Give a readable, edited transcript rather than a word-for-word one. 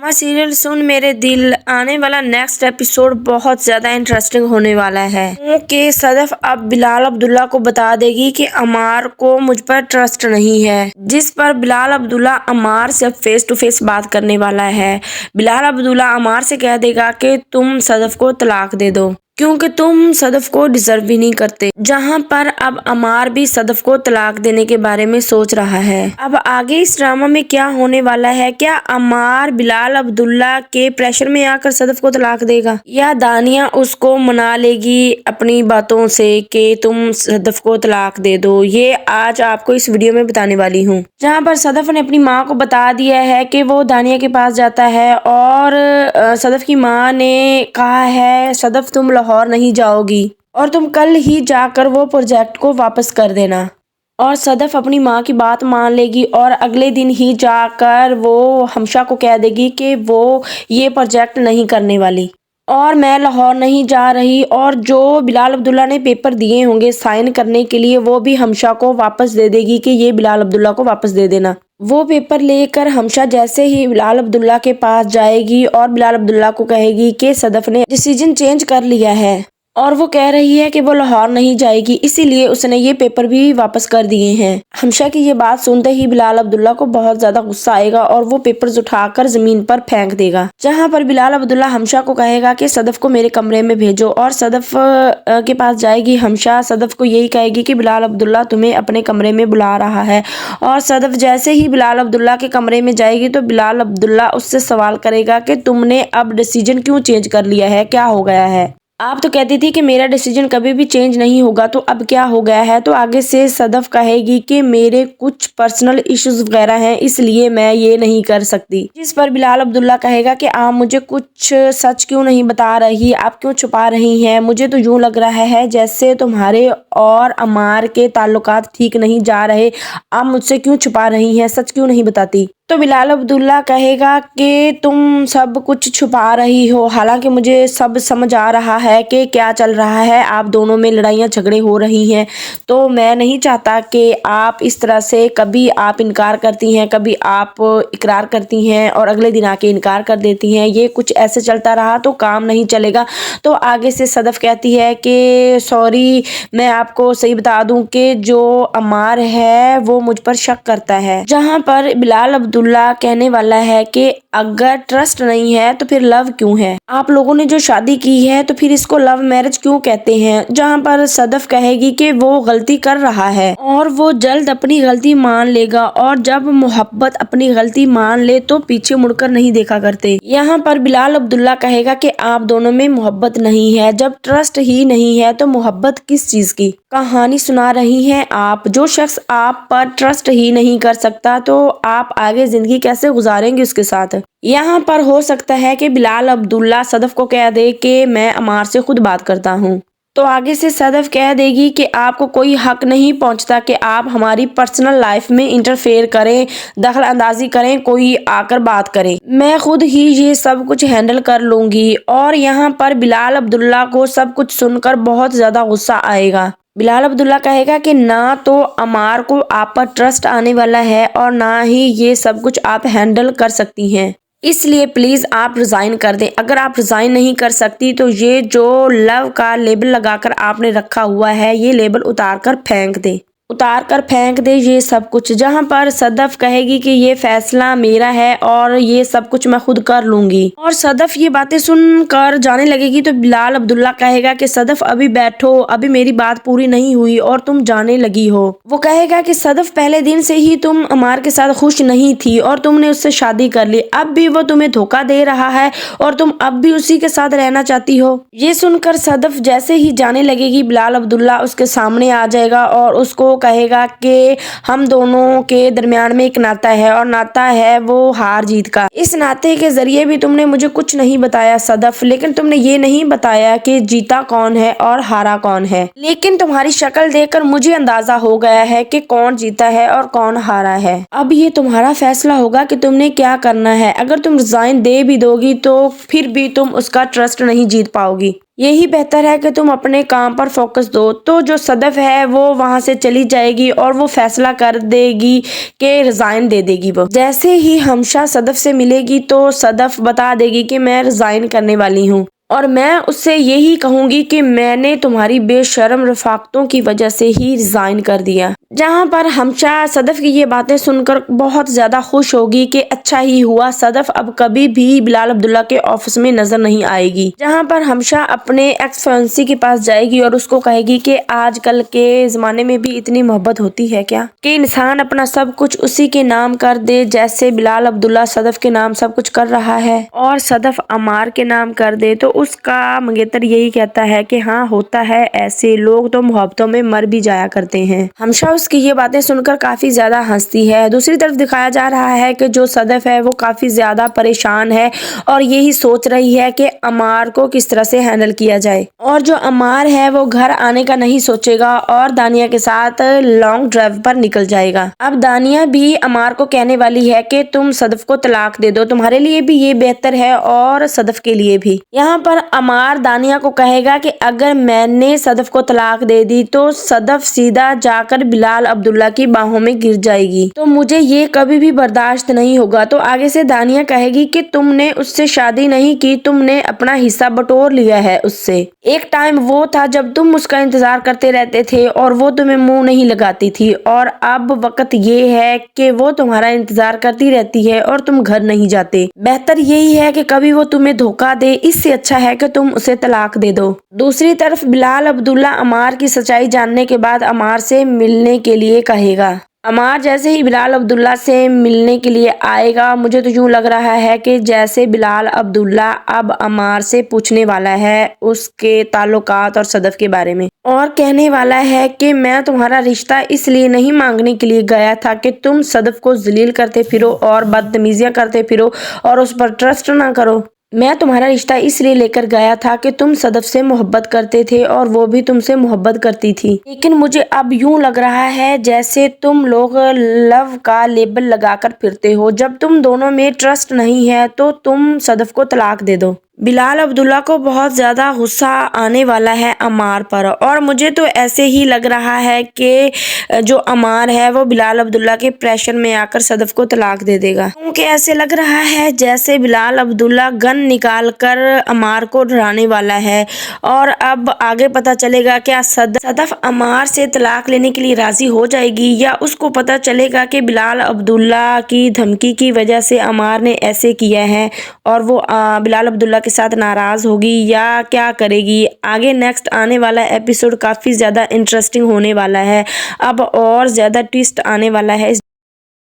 हाँ सीरियल सुन मेरे दिल, आने वाला नेक्स्ट एपिसोड बहुत ज्यादा इंटरेस्टिंग होने वाला है क्योंकि सदफ अब बिलाल अब्दुल्ला को बता देगी कि अमार को मुझ पर ट्रस्ट नहीं है, जिस पर बिलाल अब्दुल्ला अमार से फेस टू फेस बात करने वाला है। बिलाल अब्दुल्ला अमार से कह देगा कि तुम सदफ को तलाक दे दो क्योंकि तुम सदफ को डिजर्व भी नहीं करते, जहां पर अब अमार भी सदफ को तलाक देने के बारे में सोच रहा है। अब आगे इस ड्रामा में क्या होने वाला है? क्या अमार बिलाल अब्दुल्ला के प्रेशर में आकर सदफ को तलाक देगा या दानिया उसको मना लेगी अपनी बातों से कि तुम सदफ को तलाक दे दो? ये आज आपको इस वीडियो में बताने वाली हूँ, जहाँ पर सदफ ने अपनी माँ को बता दिया है कि वो दानिया के पास जाता है और सदफ की माँ ने कहा है सदफ तुम लाहौर नहीं जाओगी और तुम कल ही जाकर वो प्रोजेक्ट को वापस कर देना। और सदफ अपनी माँ की बात मान लेगी और अगले दिन ही जाकर वो हमशा को कह देगी कि वो ये प्रोजेक्ट नहीं करने वाली और मैं लाहौर नहीं जा रही, और जो बिलाल अब्दुल्ला ने पेपर दिए होंगे साइन करने के लिए वो भी हमशा को वापस दे देगी कि ये बिलाल अब्दुल्ला को वापस दे देना। वो पेपर लेकर हमशा जैसे ही बिलाल अब्दुल्ला के पास जाएगी और बिलाल अब्दुल्ला को कहेगी कि सदफ ने डिसीजन चेंज कर लिया है और वो कह रही है कि वो लाहौर नहीं जाएगी, इसीलिए उसने ये पेपर भी वापस कर दिए हैं। हमशा की ये बात सुनते ही बिलाल अब्दुल्ला को बहुत ज्यादा गुस्सा आएगा और वो पेपर्स उठाकर जमीन पर फेंक देगा, जहां पर बिलाल अब्दुल्ला हमशा को कहेगा कि सदफ को मेरे कमरे में भेजो, और सदफ के पास जाएगी हमशा। सदफ को यही कहेगी कि बिलाल अब्दुल्ला तुम्हें अपने कमरे में बुला रहा है, और सदफ जैसे ही बिलाल अब्दुल्ला के कमरे में जाएगी तो बिलाल अब्दुल्ला उससे सवाल करेगा कि तुमने अब डिसीजन क्यों चेंज कर लिया है, क्या हो गया है? आप तो कहती थी कि मेरा डिसीजन कभी भी चेंज नहीं होगा, तो अब क्या हो गया है? तो आगे से सदफ कहेगी कि मेरे कुछ पर्सनल इश्यूज वगैरह हैं, इसलिए मैं ये नहीं कर सकती, जिस पर बिलाल अब्दुल्ला कहेगा कि आप मुझे कुछ सच क्यों नहीं बता रही, आप क्यों छुपा रही हैं? मुझे तो यूं लग रहा है जैसे तुम्हारे और अमार के ताल्लुकात ठीक नहीं जा रहे, आप मुझसे क्यों छुपा रही हैं, सच क्यों नहीं बताती? तो बिलाल अब्दुल्ला कहेगा कि तुम सब कुछ छुपा रही हो, हालांकि मुझे सब समझ आ रहा है कि क्या चल रहा है, आप दोनों में लड़ाइयाँ झगड़े हो रही हैं, तो मैं नहीं चाहता कि आप इस तरह से कभी आप इनकार करती हैं, कभी आप इकरार करती हैं और अगले दिन आके इनकार कर देती हैं। ये कुछ ऐसे चलता रहा तो काम नहीं चलेगा। तो आगे से सदफ कहती है कि सॉरी, मैं आपको सही बता दूं कि जो अमार है वो मुझ पर शक करता है, जहाँ पर बिलाल अब्दुल्ला कहने वाला है कि अगर ट्रस्ट नहीं है तो फिर लव क्यों है? आप लोगों ने जो शादी की है तो फिर इसको लव मैरिज क्यों कहते हैं? जहां पर सदफ कहेगी कि वो गलती कर रहा है और वो जल्द अपनी गलती मान लेगा, और जब मोहब्बत अपनी गलती मान ले तो पीछे मुड़कर नहीं देखा करते। यहाँ पर बिलाल अब्दुल्ला कहेगा कि आप दोनों में मोहब्बत नहीं है, जब ट्रस्ट ही नहीं है तो मोहब्बत किस चीज की? कहानी सुना रही हैं आप। जो शख्स आप पर ट्रस्ट ही नहीं कर सकता तो आप आगे जिंदगी कैसे गुजारेंगे उसके साथ? यहाँ पर हो सकता है कि बिलाल अब्दुल्ला सदफ को कह दे कि मैं अमार से खुद बात करता हूँ, तो आगे से सदफ कह देगी कि आपको कोई हक नहीं पहुंचता कि आप हमारी पर्सनल लाइफ में इंटरफेयर करें, दखल अंदाजी करें, कोई आकर बात करे, मैं खुद ही ये सब कुछ हैंडल कर लूंगी। और यहाँ पर बिलाल अब्दुल्ला को सब कुछ सुनकर बहुत ज्यादा गुस्सा आएगा। बिलाल अब्दुल्ला कहेगा कि ना तो अमार को आप पर ट्रस्ट आने वाला है और ना ही ये सब कुछ आप हैंडल कर सकती हैं, इसलिए प्लीज आप रिजाइन कर दें। अगर आप रिजाइन नहीं कर सकती तो ये जो लव का लेबल लगाकर आपने रखा हुआ है ये लेबल उतार कर फेंक दे ये सब कुछ। जहां पर सदफ कहेगी कि ये फैसला मेरा है और ये सब कुछ मैं खुद कर लूंगी, और सदफ ये बातें सुनकर जाने लगेगी तो बिलाल अब्दुल्ला कहेगा कि सदफ अभी बैठो, अभी मेरी बात पूरी नहीं हुई और तुम जाने लगी हो। वो कहेगा कि सदफ पहले दिन से ही तुम अमार के साथ खुश नहीं थी और तुमने उससे शादी कर ली, अब भी वो तुम्हें धोखा दे रहा है और तुम अब भी उसी के साथ रहना चाहती हो। ये सुनकर सदफ जैसे ही जाने लगेगी बिलाल अब्दुल्ला उसके सामने आ जाएगा और उसको कहेगा कि हम दोनों के दरमियान में एक नाता है और नाता है वो हार जीत का। इस नाते के जरिए भी तुमने मुझे कुछ नहीं बताया सदफ, लेकिन तुमने ये नहीं बताया कि जीता कौन है और हारा कौन है। लेकिन तुम्हारी शक्ल देखकर मुझे अंदाजा हो गया है कि कौन जीता है और कौन हारा है। अब ये तुम्हारा फैसला होगा कि तुमने क्या करना है। अगर तुम रिजाइन दे भी दोगी तो फिर भी तुम उसका ट्रस्ट नहीं जीत पाओगी। यही बेहतर है कि तुम अपने काम पर फोकस दो। तो जो सदफ है वो वहां से चली जाएगी और वो फैसला कर देगी कि रिजाइन दे देगी। वो जैसे ही हमशा सदफ से मिलेगी तो सदफ बता देगी कि मैं रिजाइन करने वाली हूँ और मैं उससे यही कहूंगी कि मैंने तुम्हारी बेशर्म रफाकतों की वजह से ही रिजाइन कर दिया। जहां पर हमशा सदफ की ये बातें सुनकर बहुत ज्यादा खुश होगी कि अच्छा ही हुआ, सदफ अब कभी भी बिलाल अब्दुल्ला के ऑफिस में नजर नहीं आएगी। जहां पर हमशा अपने एक्स फ्रेंसी के पास जाएगी और उसको कहेगी कि आजकल के जमाने में भी इतनी मोहब्बत होती है क्या कि इंसान अपना सब कुछ उसी के नाम कर दे, जैसे बिलाल अब्दुल्ला सदफ के नाम सब कुछ कर रहा है और सदफ अमार के नाम कर दे। तो उसका मंगेतर यही कहता है कि हाँ होता है ऐसे, लोग तो मोहब्बतों में मर भी जाया करते हैं। हमशा उसकी ये बातें सुनकर काफी ज्यादा हंसती है। दूसरी तरफ दिखाया जा रहा है कि जो सदफ है वो काफी ज्यादा परेशान है और यही सोच रही है कि अमार को किस तरह से हैंडल किया जाए। और जो अमार है वो घर आने का नहीं सोचेगा और दानिया के साथ लॉन्ग ड्राइव पर निकल जाएगा। अब दानिया भी अमार को कहने वाली है कि तुम सदफ को तलाक दे दो, तुम्हारे लिए भी ये बेहतर है और सदफ के लिए भी। यहाँ पर अमार दानिया को कहेगा कि अगर मैंने सदफ को तलाक दे दी तो सदफ सीधा जाकर बिलाल अब्दुल्ला की बाहों में गिर जाएगी, तो मुझे ये कभी भी बर्दाश्त नहीं होगा। तो आगे से दानिया कहेगी कि तुमने उससे शादी नहीं की, तुमने अपना हिस्सा बटोर लिया है उससे। एक टाइम वो था जब तुम उसका इंतजार करते रहते थे और वो तुम्हें मुंह नहीं लगाती थी, और अब वक्त ये है कि वो तुम्हारा इंतजार करती रहती है और तुम घर नहीं जाते। बेहतर यही है कि कभी वो तुम्हें धोखा दे, इससे अच्छा है कि तुम उसे तलाक दे दो। दूसरी तरफ बिलाल अब्दुल्ला अमार की सच्चाई जानने के बाद अमार से मिलने के लिए कहेगा। अमार जैसे ही बिलाल अब्दुल्ला से मिलने के लिए आएगा, मुझे तो यूं लग रहा है कि जैसे बिलाल अब्दुल्ला अब अमार से पूछने वाला है उसके ताल्लुकात और सदफ के बारे में, और कहने वाला है कि मैं तुम्हारा रिश्ता इसलिए नहीं मांगने के लिए गया था कि तुम सदफ को जलील करते फिरो और बदतमीजियां करते फिरो और उस पर ट्रस्ट ना करो। मैं तुम्हारा रिश्ता इसलिए लेकर गया था कि तुम सदफ से मोहब्बत करते थे और वो भी तुमसे मोहब्बत करती थी। लेकिन मुझे अब यूं लग रहा है जैसे तुम लोग लव का लेबल लगाकर फिरते हो। जब तुम दोनों में ट्रस्ट नहीं है तो तुम सदफ को तलाक दे दो। बिलाल अब्दुल्ला को बहुत ज़्यादा गुस्सा आने वाला है अमार पर, और मुझे तो ऐसे ही लग रहा है कि जो अमार है वो बिलाल अब्दुल्ला के प्रेशर में आकर सदफ को तलाक दे देगा, क्योंकि ऐसे लग रहा है जैसे बिलाल अब्दुल्ला गन निकाल कर अमार को डराने वाला है। और अब आगे पता चलेगा क्या सदफ अमार से तलाक लेने के लिए राजी हो जाएगी, या उसको पता चलेगा कि बिलाल अब्दुल्ला की धमकी की वजह से अमार ने ऐसे किया है और वो बिलाल अब्दुल्ला के साथ नाराज होगी, या क्या करेगी। आगे नेक्स्ट आने वाला एपिसोड काफी ज्यादा इंटरेस्टिंग होने वाला है। अब और ज्यादा ट्विस्ट आने वाला है।